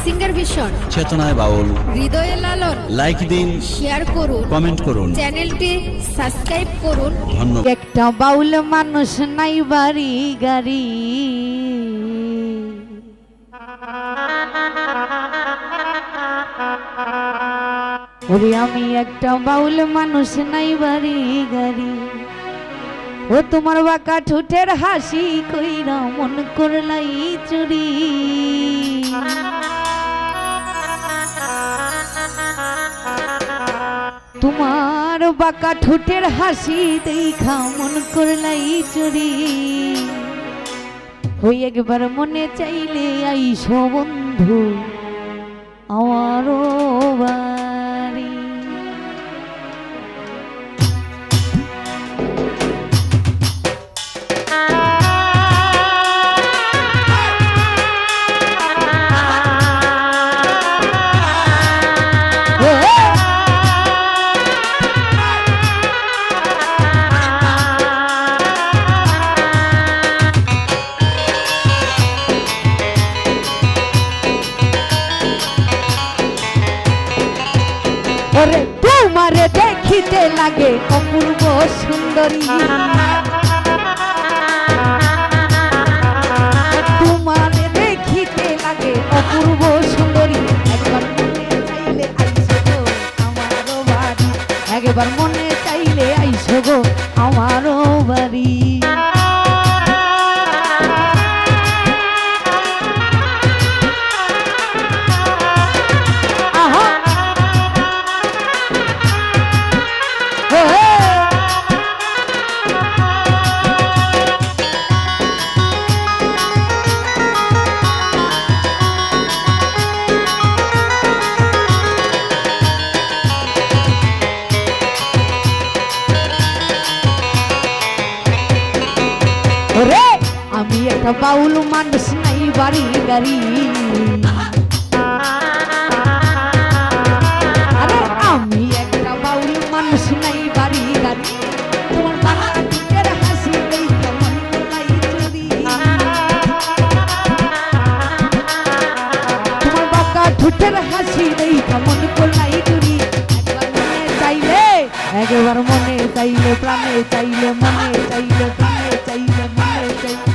Singer vision চেতনায় বাউল হৃদয়ে লালন। Like দিন, শেয়ার করুন, কমেন্ট করুন, চ্যানেলটি সাবস্ক্রাইব করুন। ধন্যবাদ। একটা বাউল মানুষ নাই বাড়ি গাড়ি, ওরে আমি একটা বাউল মানুষ নাই বাড়ি গাড়ি। ও তোমার বাঁকা ঠোঁটের হাসি কইরা মন করলাই চুরি, তোমার বাঁকা ঠোঁটের হাসি দেখা মন করলাই চুরি। ওই একবার মনে চাইলে আইসো বন্ধু আমারও বাড়ি। ওরে তোমারে দেখিতে লাগে অপূর্ব সুন্দরী, তোমারে দেখিতে লাগে অপূর্ব সুন্দরী। একবার মনে চাইলে আইসো গো আমারও বাড়ি, একবার মনে চাইলে আইসো গো আমারও বাড়ি। ওরে আমি একটা বাউল মানুষ নাই বাড়ি গাড়ি, আরে আমি একটা বাউল মানুষ নাই বাড়ি গাড়ি। তোমার বাঁকা ঠোঁটের হাসি দেখা মন করলাই চুরি, তোমার বাঁকা ঠোঁটের হাসি দেখা মন করলাই চুরি। একবার মনে চাইলে প্রাণে চাইলে মনে চাইলে প্রাণে চাইলে মনে চাইলে,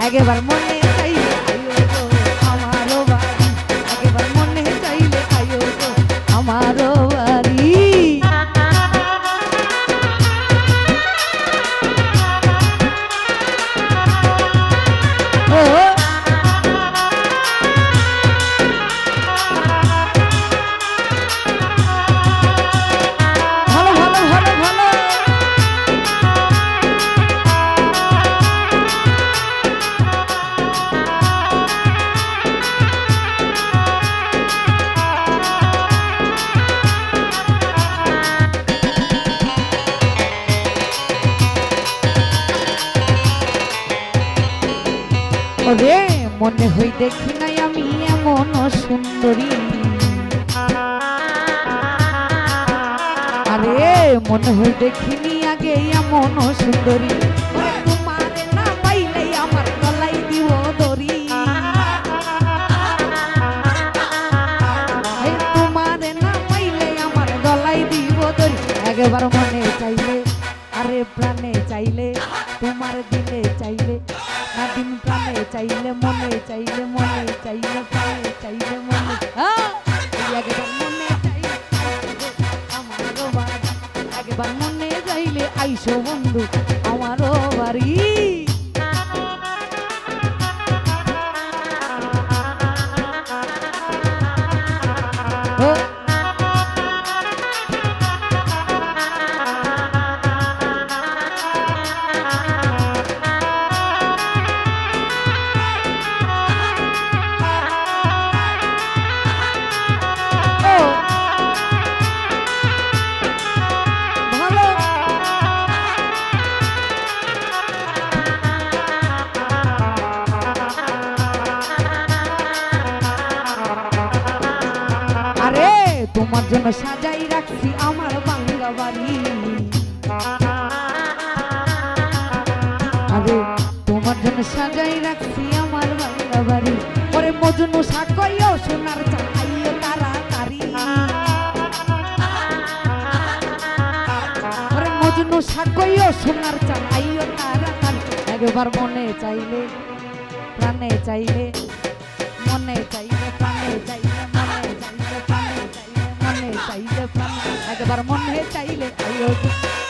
একবার মনে চাইলে আয়ো গো আমারও বাড়ি, একবার মনে চাইলে আয়ো গো আমারও বাড়ি। ওরে মনে হই দেখি নাই আমি এমন সুন্দরী, আরে মনে হই দেখিনি আগে এমন সুন্দরী। তোমারে না পাইলে আমার গলায় দিব দড়ি, তোমারে না পাইলে আমার গলায় দিব দড়ি। একবার মনে চাইলে আরে প্রাণে চাইলে তোমার দিলে চাইলে না দিন প্রাণে চাইলে মনে চাইলে মনে চাইলে প্রাণে চাইলে মনে, একবার মনে চাইলে আমারও বাড়ি, একবার মনে চাইলে আইসো বন্ধু আমারও বাড়ি। তোমার জন্য সাজাই রাখছি আমার বাংলা বাড়ি, আরে তোমার জন্য সাজাই রাখছি আমার বাংলা বাড়ি। ওরে মজনু সাকইও সোনার চাঁদ আইও তাড়াতাড়ি ওরে মজনু সাকইও সোনার চাঁদ আইও তাড়াতাড়ি একবার মনে চাইলে প্রাণে চাইলে মনে চাইলে প্রাণে চাইলে মনে চাইলে প্রাণে চাইলে মনে চাইলে প্রাণে একবার মনে চাইলে আইও গো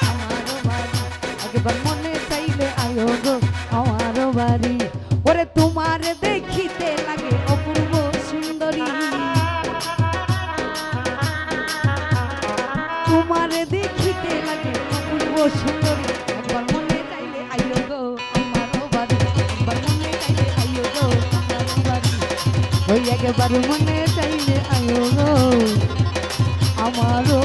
আমারও বাড়ি একবার মনে চাইলে আইও গো আমারও বাড়ি ওরে তোমার দেখিতে লাগে অপূর্ব সুন্দরী তোমার দেখিতে লাগে অপূর্ব সুন্দরী একবার মনে চাইলে আইও গো আমারও বাড়ি একবার মনে চাইলে আইও গো আমারও বাড়ি ওই একবার মনে চাইলে আইও গো আমারও